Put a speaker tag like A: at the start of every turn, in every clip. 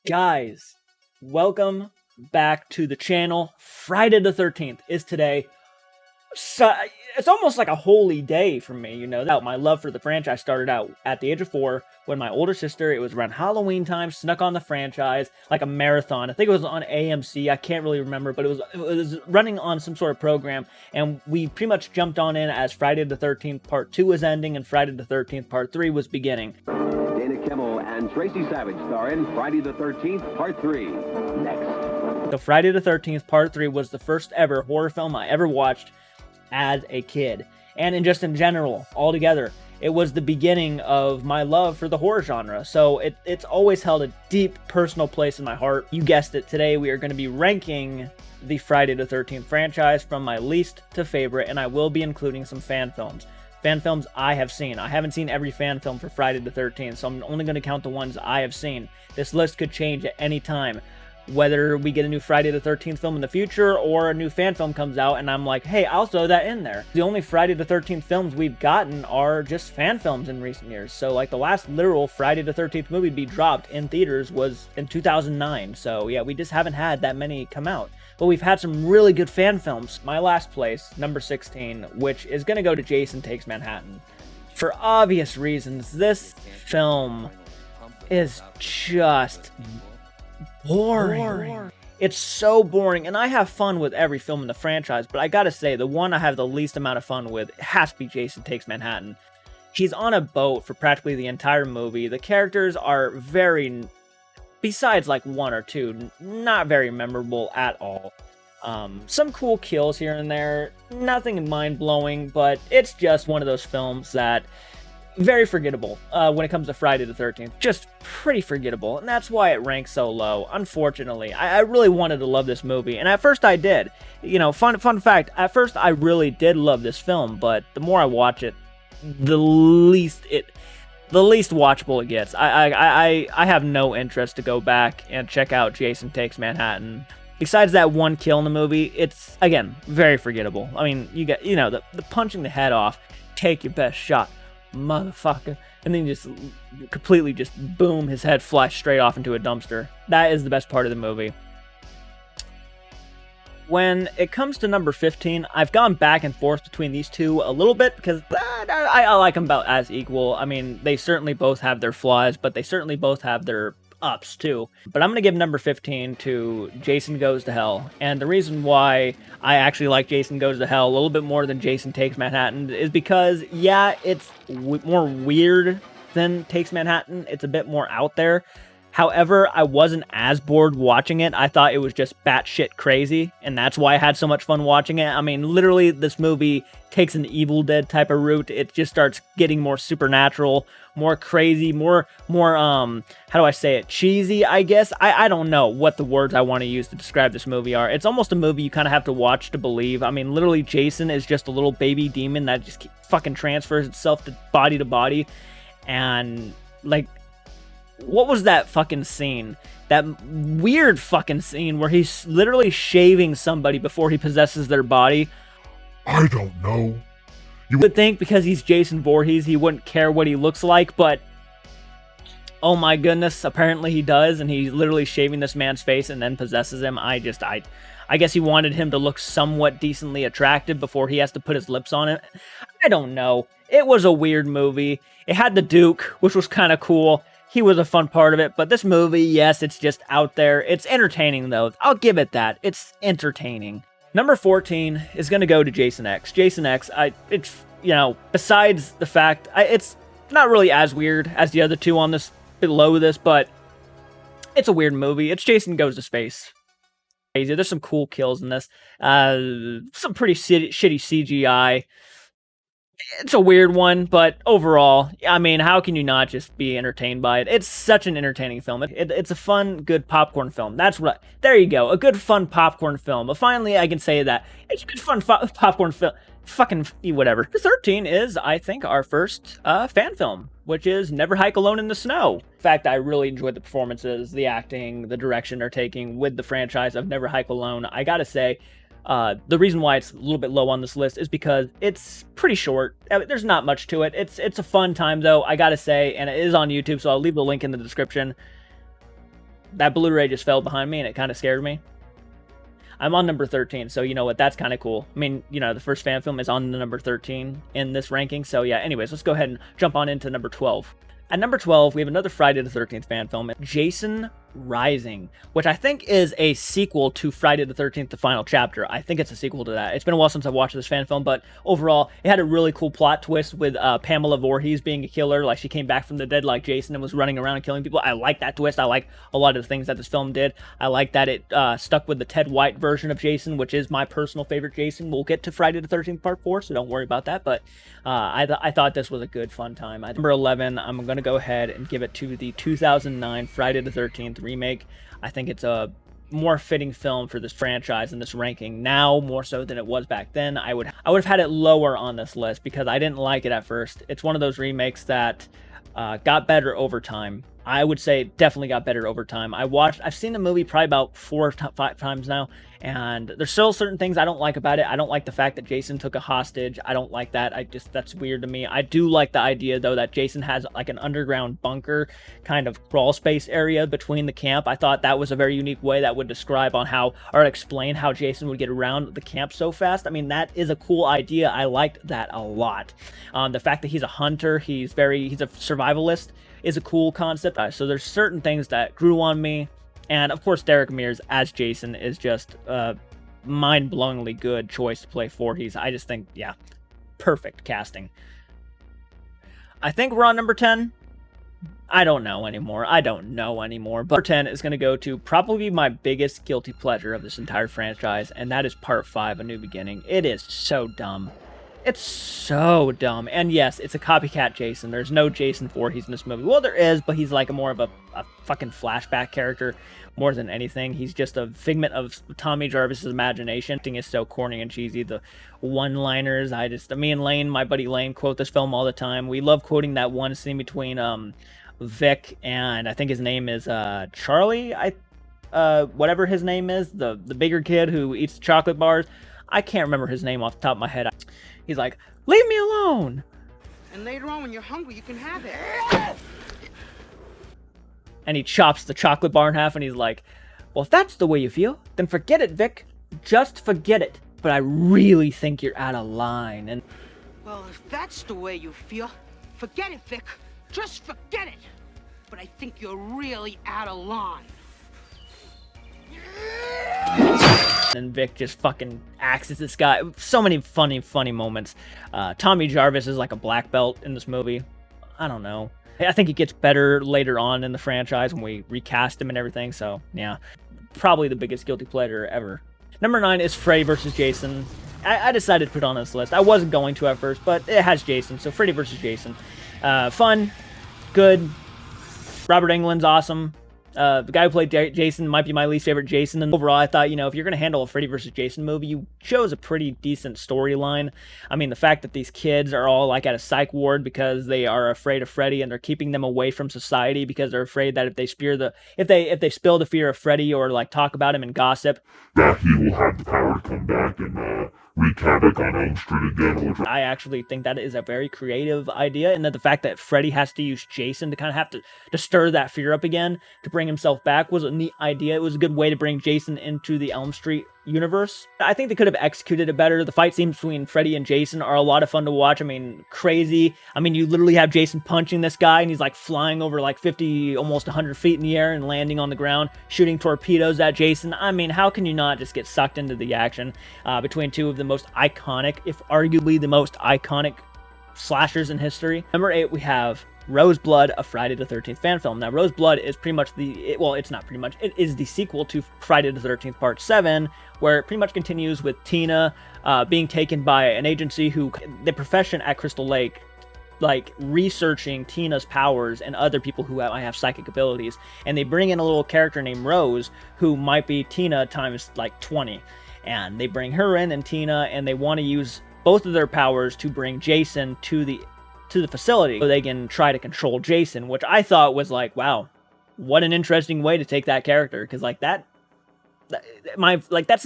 A: Guys, welcome back to the channel. Friday the 13th is today. So, it's almost like a holy day for me, My love for the franchise started out at the age of 4 when my older sister, it was around Halloween time, snuck on the franchise like a marathon. I think it was on AMC, I can't really remember, but it was running on some sort of program, and we pretty much jumped on in as Friday the 13th Part 2 was ending and Friday the 13th Part 3 was beginning.
B: Kimmel and Tracy Savage star in Friday the 13th Part 3. Next.
A: So Friday the 13th Part 3 was the first ever horror film I ever watched as a kid. And in general, altogether, it was the beginning of my love for the horror genre. So it's always held a deep personal place in my heart. You guessed it, today we are going to be ranking the Friday the 13th franchise from my least to favorite, and I will be including some fan films. Fan films I have seen. I haven't seen every fan film for Friday the 13th, so I'm only going to count the ones I have seen. This list could change at any time, whether we get a new Friday the 13th film in the future or a new fan film comes out and I'm like, hey, I'll throw that in there. The only Friday the 13th films we've gotten are just fan films in recent years. So like the last literal Friday the 13th movie to be dropped in theaters was in 2009. So yeah, we just haven't had that many come out. But we've had some really good fan films. My last place, number 16, which is going to go to Jason Takes Manhattan. For obvious reasons, this film is just boring. It's so boring, and I have fun with every film in the franchise, but I gotta say, the one I have the least amount of fun with has to be Jason Takes Manhattan. He's on a boat for practically the entire movie. The characters are besides like one or two, not very memorable at all. Some cool kills here and there, nothing mind-blowing, but it's just one of those films that very forgettable when it comes to Friday the 13th. Just pretty forgettable, and that's why it ranks so low, unfortunately. I really wanted to love this movie, and at first I did. Fun fact, at first I really did love this film, but the more I watch it, the least watchable it gets. I have no interest to go back and check out Jason Takes Manhattan. Besides that one kill in the movie, it's, again, very forgettable. I mean, you get, the punching the head off, take your best shot, motherfucker, and then just completely just boom, his head flies straight off into a dumpster. That is the best part of the movie. When it comes to number 15, I've gone back and forth between these two a little bit because I like them about as equal. I mean, they certainly both have their flaws, but they certainly both have their ups too. But I'm going to give number 15 to Jason Goes to Hell. And the reason why I actually like Jason Goes to Hell a little bit more than Jason Takes Manhattan is because, yeah, it's more weird than Takes Manhattan. It's a bit more out there. However, I wasn't as bored watching it. I thought it was just batshit crazy, and that's why I had so much fun watching it. I mean, literally, this movie takes an Evil Dead type of route. It just starts getting more supernatural, more crazy, more how do I say it, cheesy, I guess? I don't know what the words I want to use to describe this movie are. It's almost a movie you kind of have to watch to believe. I mean, literally, Jason is just a little baby demon that just fucking transfers itself to body, and, like, what was that fucking scene? That weird fucking scene where he's literally shaving somebody before he possesses their body.
C: I don't know.
A: You would think because he's Jason Voorhees, he wouldn't care what he looks like, but oh my goodness, apparently he does, and he's literally shaving this man's face and then possesses him. I guess he wanted him to look somewhat decently attractive before he has to put his lips on it. I don't know. It was a weird movie. It had the Duke, which was kind of cool. He was a fun part of it, but this movie, yes, it's just out there. It's entertaining, though. I'll give it that. It's entertaining. Number 14 is going to go to Jason X. Jason X, besides the fact, it's not really as weird as the other two on this, below this, but it's a weird movie. It's Jason Goes to Space. There's some cool kills in this. Some pretty shitty CGI. It's a weird one, but overall, I mean, how can you not just be entertained by it? It's such an entertaining film. It's a fun, good popcorn film. There you go, a good, fun popcorn film. But finally, I can say that. It's a good, fun popcorn film. Fucking whatever. 13 is, I think, our first fan film, which is Never Hike Alone in the Snow. In fact, I really enjoyed the performances, the acting, the direction they're taking with the franchise of Never Hike Alone. I gotta say, The reason why it's a little bit low on this list is because it's pretty short. There's not much to it. It's a fun time, though, I gotta say, and it is on YouTube, so I'll leave the link in the description. That Blu-ray just fell behind me, and it kind of scared me. I'm on number 13, so you know what? That's kind of cool. I mean, you know, the first fan film is on the number 13 in this ranking. So yeah, anyways, let's go ahead and jump on into number 12. At number 12, we have another Friday the 13th fan film, Jason Rising, which I think is a sequel to Friday the 13th, the final chapter. I think it's a sequel to that. It's been a while since I've watched this fan film, but overall, it had a really cool plot twist with Pamela Voorhees being a killer. Like, she came back from the dead like Jason and was running around and killing people. I like that twist. I like a lot of the things that this film did. I like that it stuck with the Ted White version of Jason, which is my personal favorite Jason. We'll get to Friday the 13th Part 4, so don't worry about that, but I thought this was a good, fun time. Number 11, I'm going to go ahead and give it to the 2009 Friday the 13th remake. I think it's a more fitting film for this franchise and this ranking now, more so than it was back then. I would have had it lower on this list because I didn't like it at first. It's one of those remakes that got better over time. I would say it definitely got better over time. I've seen the movie probably about 4 or 5 times now, and there's still certain things I don't like about it. I don't like the fact that Jason took a hostage. I don't like that. That's weird to me. I do like the idea, though, that Jason has like an underground bunker kind of crawl space area between the camp. I thought that was a very unique way that would describe on how, or explain how Jason would get around the camp so fast. I mean, that is a cool idea. I liked that a lot. The fact that he's a hunter, he's a survivalist, is a cool concept. So there's certain things that grew on me, and of course Derek Mears as Jason is just a mind-blowingly good choice to play Voorhees. I just think, yeah, perfect casting. I think we're on number 10. I don't know anymore, but number 10 is going to go to probably my biggest guilty pleasure of this entire franchise, and that is Part 5, A New Beginning. It is so dumb. It's so dumb. And yes, it's a copycat Jason. There's no Jason Voorhees in this movie. Well, there is, but he's like more of a fucking flashback character more than anything. He's just a figment of Tommy Jarvis's imagination. Thing is so corny and cheesy. The one-liners, me and Lane, my buddy Lane, quote this film all the time. We love quoting that one scene between Vic and I think his name is Charlie. Whatever his name is, the bigger kid who eats chocolate bars. I can't remember his name off the top of my head. He's like, leave me alone.
D: And later on, when you're hungry, you can have it.
A: And he chops the chocolate bar in half, and he's like, well, if that's the way you feel, then forget it, Vic. Just forget it. But I really think you're out of line. And
D: well, if that's the way you feel, forget it, Vic. Just forget it. But I think you're really out of line.
A: And Vic just fucking axes this guy. So many funny moments. Tommy Jarvis is like a black belt in this movie. I don't know. I think he gets better later on in the franchise when we recast him and everything. So, yeah. Probably the biggest guilty pleasure ever. Number 9 is Freddy vs. Jason. I decided to put it on this list. I wasn't going to at first, but it has Jason. So, Freddy vs. Jason. Fun. Good. Robert Englund's awesome. The guy who played Jason might be my least favorite Jason. And overall, I thought, if you're going to handle a Freddy vs. Jason movie, you chose a pretty decent storyline. I mean, the fact that these kids are all like at a psych ward because they are afraid of Freddy and they're keeping them away from society because they're afraid that if they spill the fear of Freddy or like talk about him and gossip,
C: that he will have the power to come back and wreak havoc on Elm Street again.
A: I actually think that is a very creative idea, and that the fact that Freddy has to use Jason to kind of have to stir that fear up again to bring himself back was a neat idea. It was a good way to bring Jason into the Elm Street universe. I think they could have executed it better. The fight scenes between Freddy and Jason are a lot of fun to watch. I mean, crazy. I mean, you literally have Jason punching this guy and he's like flying over like 50, almost 100 feet in the air and landing on the ground, shooting torpedoes at Jason. I mean, how can you not just get sucked into the action between two of the most iconic, if arguably the most iconic slashers in history? Number 8, we have Roseblood, a Friday the 13th fan film. Now, Roseblood is pretty much it's not pretty much, it is the sequel to Friday the 13th Part 7, where it pretty much continues with Tina being taken by an agency who, the profession at Crystal Lake, like researching Tina's powers and other people who might have psychic abilities. And they bring in a little character named Rose, who might be Tina times like 20. And they bring her in and Tina, and they want to use both of their powers to bring Jason to the facility so they can try to control Jason, which I thought was like, wow, what an interesting way to take that character, because like that's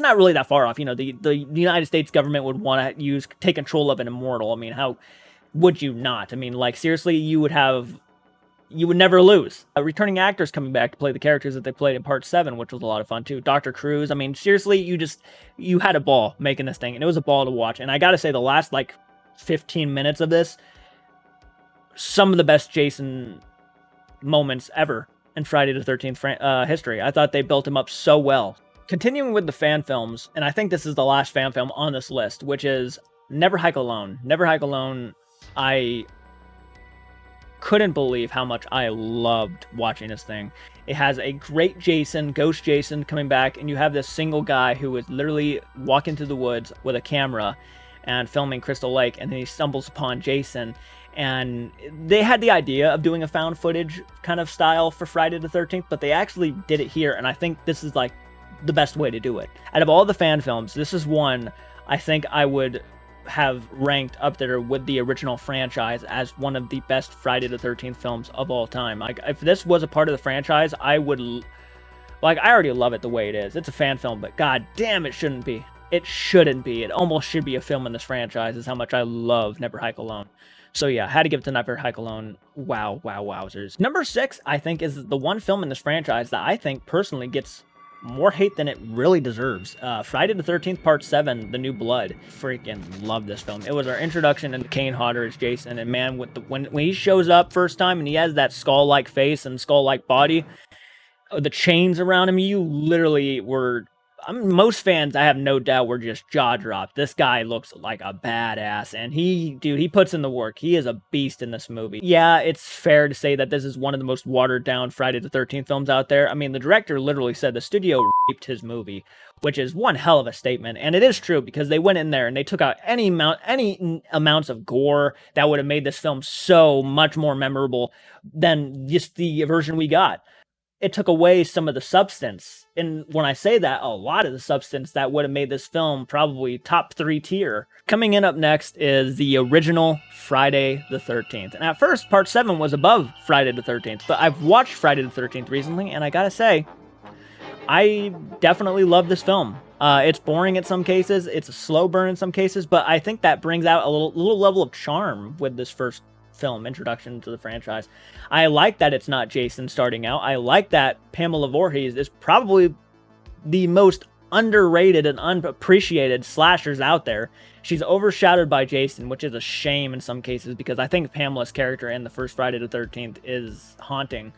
A: not really that far off. The United States government would want to take control of an immortal. I mean, how would you not? I mean, like, seriously, you would have you would never lose. Returning actors coming back to play the characters that they played in Part 7, which was a lot of fun too. Dr. Cruz, I mean, seriously, you had a ball making this thing, and it was a ball to watch. And I gotta say, the last, like, 15 minutes of this, some of the best Jason moments ever in Friday the 13th history. I thought they built him up so well. Continuing with the fan films, and I think this is the last fan film on this list, which is Never Hike Alone. Never Hike Alone, I couldn't believe how much I loved watching this thing. It has a great Jason, Ghost Jason, coming back, and you have this single guy who is literally walking through the woods with a camera and filming Crystal Lake, and then he stumbles upon Jason. And they had the idea of doing a found footage kind of style for Friday the 13th, but they actually did it here, and I think this is like the best way to do it. Out of all the fan films, this is one I think I would have ranked up there with the original franchise as one of the best Friday the 13th films of all time. Like, if this was a part of the franchise, I would, like, I already love it the way it is. It's a fan film, but god damn, it shouldn't be. It shouldn't be. It almost should be a film in this franchise, is how much I love Never Hike Alone. So yeah, had to give it to Never Hike Alone. Wow, wowzers. Number 6, I think, is the one film in this franchise that I think personally gets more hate than it really deserves. Friday the 13th Part 7, The New Blood. Freaking love this film. It was our introduction into Kane Hodder as Jason, and man, with when he shows up first time and he has that skull-like face and skull-like body, the chains around him, you literally were... most fans, I have no doubt, were just jaw-dropped. This guy looks like a badass, and he puts in the work. He is a beast in this movie. Yeah, it's fair to say that this is one of the most watered-down Friday the 13th films out there. I mean, the director literally said the studio raped his movie, which is one hell of a statement, and it is true, because they went in there and they took out any amounts of gore that would have made this film so much more memorable than just the version we got. It took away some of the substance. And when I say that, a lot of the substance that would have made this film probably top 3 tier. Coming in up next is the original Friday the 13th. And at first, Part 7 was above Friday the 13th. But I've watched Friday the 13th recently, and I gotta say, I definitely love this film. It's boring in some cases, it's a slow burn in some cases, but I think that brings out a little level of charm with this first film introduction to the franchise. I like that it's not Jason starting out. I like that Pamela Voorhees is probably the most underrated and unappreciated slashers out there. She's overshadowed by Jason, which is a shame in some cases, because I think Pamela's character in the first Friday the 13th is haunting.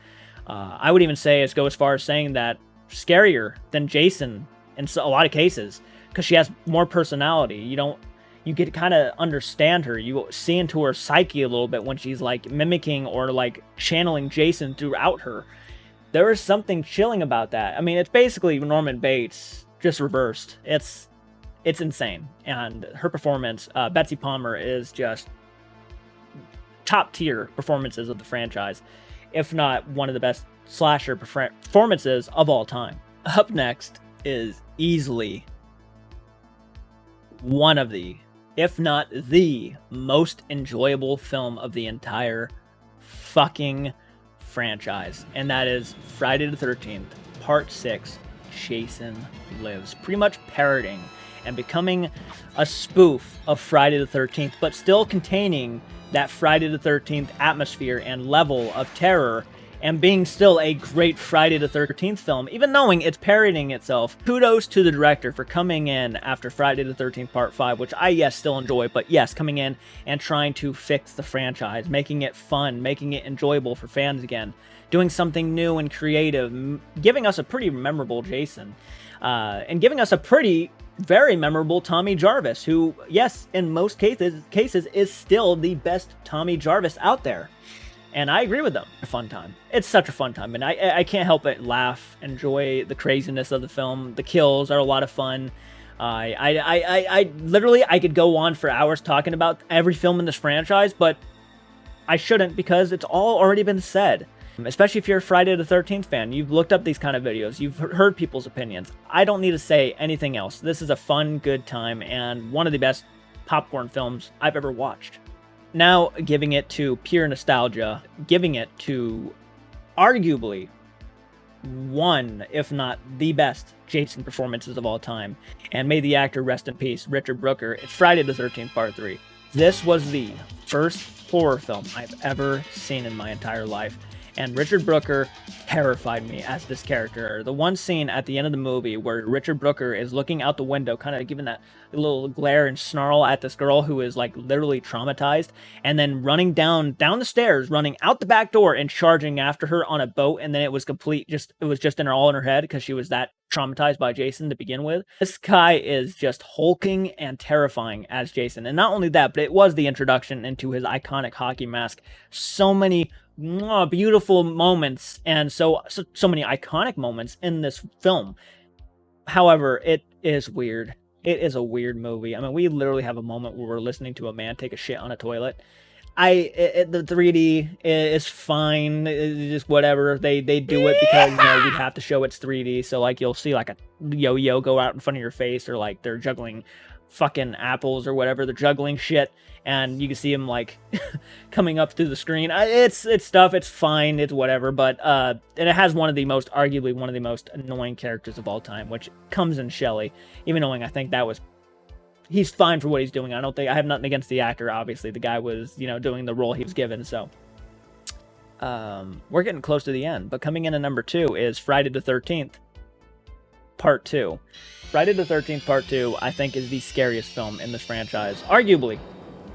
A: I would even go as far as saying that scarier than Jason in a lot of cases, because she has more personality. You get to kind of understand her. You see into her psyche a little bit when she's like mimicking or like channeling Jason throughout her. There is something chilling about that. I mean, it's basically Norman Bates just reversed. It's insane. And her performance, Betsy Palmer, is just top tier performances of the franchise, if not one of the best slasher performances of all time. Up next is easily one of the, if not the most enjoyable film of the entire fucking franchise. And that is Friday the 13th, Part 6, Jason Lives. Pretty much parroting and becoming a spoof of Friday the 13th, but still containing that Friday the 13th atmosphere and level of terror, and being still a great Friday the 13th film, even knowing it's parodying itself. Kudos to the director for coming in after Friday the 13th Part 5, which I, yes, still enjoy, but yes, coming in and trying to fix the franchise, making it fun, making it enjoyable for fans again, doing something new and creative, giving us a pretty memorable Jason, and giving us a very memorable Tommy Jarvis, who, yes, in most cases is still the best Tommy Jarvis out there. And I agree with them. A fun time. It's such a fun time, and I can't help but laugh, enjoy the craziness of the film. The kills are a lot of fun. I literally, I could go on for hours talking about every film in this franchise, but I shouldn't, because it's all already been said. Especially if you're a Friday the 13th fan, you've looked up these kind of videos, you've heard people's opinions. I don't need to say anything else. This is a fun, good time, and one of the best popcorn films I've ever watched. Now, giving it to pure nostalgia, giving it to arguably one, if not the best Jason performances of all time, and may the actor rest in peace, Richard Brooker, it's Friday the 13th Part 3. This was the first horror film I've ever seen in my entire life, And Richard Brooker terrified me as this character. The one scene at the end of the movie where Richard Brooker is looking out the window, kind of giving that little glare and snarl at this girl who is like literally traumatized, and then running down the stairs, running out the back door and charging after her on a boat, and then it was just all in her head because she was that traumatized by Jason to begin with. This guy is just hulking and terrifying as Jason. And not only that, but it was the introduction into his iconic hockey mask. So many beautiful moments and so many iconic moments in this film. However, it is weird. It is a weird movie. I mean, we literally have a moment where we're listening to a man take a shit on a toilet. The 3D is fine. It's just whatever. They do it because, you know, we have to show it's 3D. So like you'll see like a yo-yo go out in front of your face, or like they're juggling fucking apples or whatever. They're juggling shit, and you can see him like coming up through the screen. It's stuff. It's fine. It's whatever. But and it has arguably one of the most annoying characters of all time, which comes in Shelley. Even knowing I think that was. He's fine for what he's doing. I have nothing against the actor, obviously. The guy was, you know, doing the role he was given, so. We're getting close to the end, but coming in at number 2 is Friday the 13th, Part 2. Friday the 13th, Part 2, I think is the scariest film in this franchise, arguably,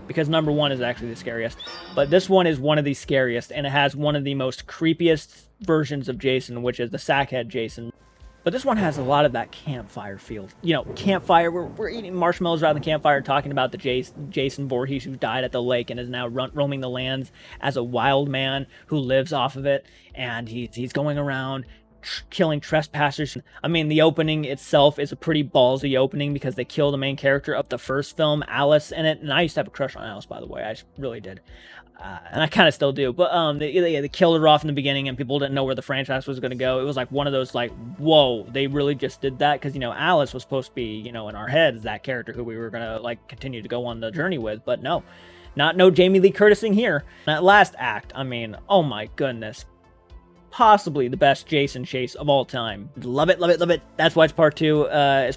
A: because number 1 is actually the scariest, but this one is one of the scariest, and it has one of the most creepiest versions of Jason, which is the sackhead Jason. But this one has a lot of that campfire feel. You know, campfire, we're eating marshmallows around the campfire, talking about the Jason Voorhees who died at the lake and is now roaming the lands as a wild man who lives off of it. And he's going around killing trespassers. I mean, the opening itself is a pretty ballsy opening because they kill the main character of the first film, Alice, in it. And I used to have a crush on Alice, by the way. I really did. And I kind of still do, but they killed her off in the beginning, and people didn't know where the franchise was going to go. It was like one of those like, whoa, they really just did that, because, you know, Alice was supposed to be, you know, in our heads, that character who we were going to like continue to go on the journey with, but no Jamie Lee Curtising here. That last act, I mean, oh my goodness, possibly the best Jason chase of all time. Love it, love it, love it. That's why it's part 2.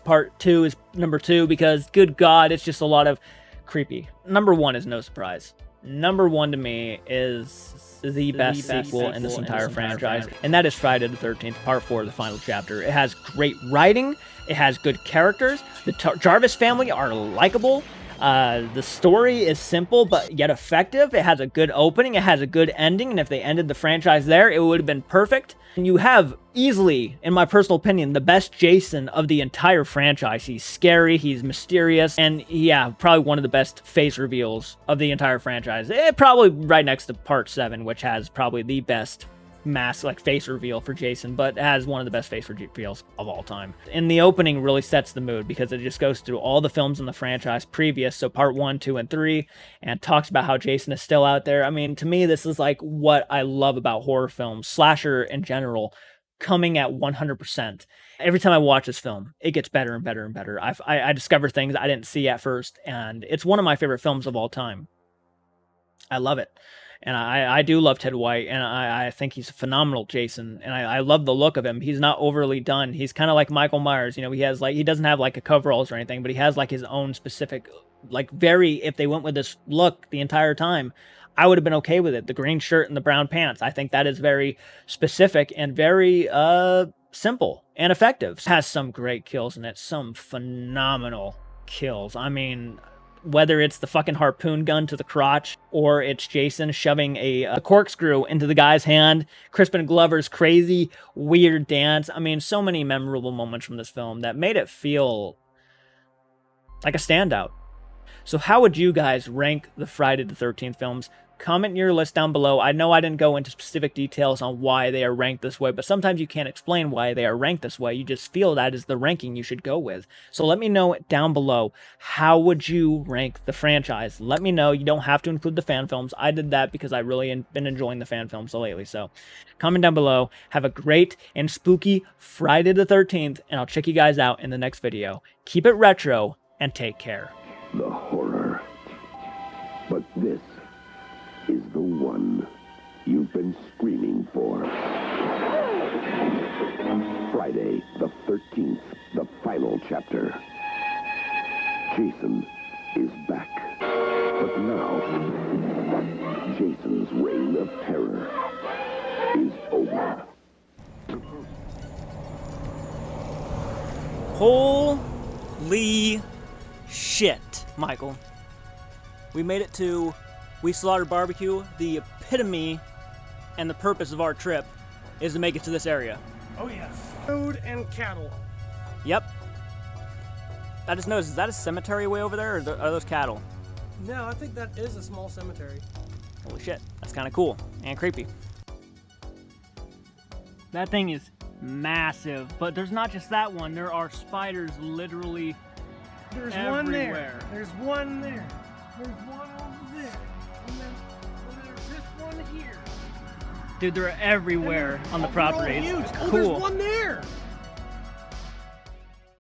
A: Part 2 is number 2, because good God, it's just a lot of creepy. Number 1 is no surprise. Number 1 to me is the best sequel in this entire franchise, and that is Friday the 13th, Part 4, the final chapter. It has great writing, it has good characters, the Jarvis family are likable, the story is simple but yet effective, it has a good opening, it has a good ending, and if they ended the franchise there, it would have been perfect. And you have easily, in my personal opinion, the best Jason of the entire franchise. He's scary, he's mysterious, and yeah, probably one of the best face reveals of the entire franchise. Probably right next to Part 7, which has probably the best face reveal for Jason, but has one of the best face reveals of all time. And the opening really sets the mood because it just goes through all the films in the franchise previous, so Part 1, 2, and 3, and talks about how Jason is still out there. I mean, to me, this is like what I love about horror films, slasher in general, coming at 100%. Every time I watch this film, it gets better and better and better. I discover things I didn't see at first, and it's one of my favorite films of all time. I love it. And I do love Ted White, and I think he's a phenomenal Jason, and I love the look of him. He's not overly done. He's kind of like Michael Myers, you know, he doesn't have like a coveralls or anything, but he has like his own specific, like if they went with this look the entire time, I would have been okay with it. The green shirt and the brown pants. I think that is very specific and very simple and effective. It has some great kills in it, some phenomenal kills. I mean, whether it's the fucking harpoon gun to the crotch, or it's Jason shoving a corkscrew into the guy's hand, Crispin Glover's crazy, weird dance. I mean, so many memorable moments from this film that made it feel like a standout. So how would you guys rank the Friday the 13th films? Comment your list down below. I know I didn't go into specific details on why they are ranked this way, but sometimes you can't explain why they are ranked this way. You just feel that is the ranking you should go with. So let me know down below, how would you rank the franchise? Let me know. You don't have to include the fan films. I did that because I really been enjoying the fan films lately. So comment down below. Have a great and spooky Friday the 13th, and I'll check you guys out in the next video. Keep it retro and take care.
B: The horror. But this is the one you've been screaming for. Friday the 13th, the final chapter. Jason is back. But now, Jason's reign of terror is over.
A: Holy shit, Michael. We made it to We Slaughtered Barbecue. The epitome and the purpose of our trip is to make it to this area.
E: Oh yes. Food and cattle.
A: Yep. I just noticed, is that a cemetery way over there, or are those cattle?
E: No, I think that is a small cemetery.
A: Holy shit, that's kind of cool and creepy. That thing is massive, but there's not just that one. There are spiders literally
E: There's
A: everywhere.
E: one there. There's one there. There's one over there. And then there's this one here.
A: Dude, they're everywhere on the
E: They're all
A: property.
E: huge.
A: It's
E: Oh,
A: cool.
E: there's one there.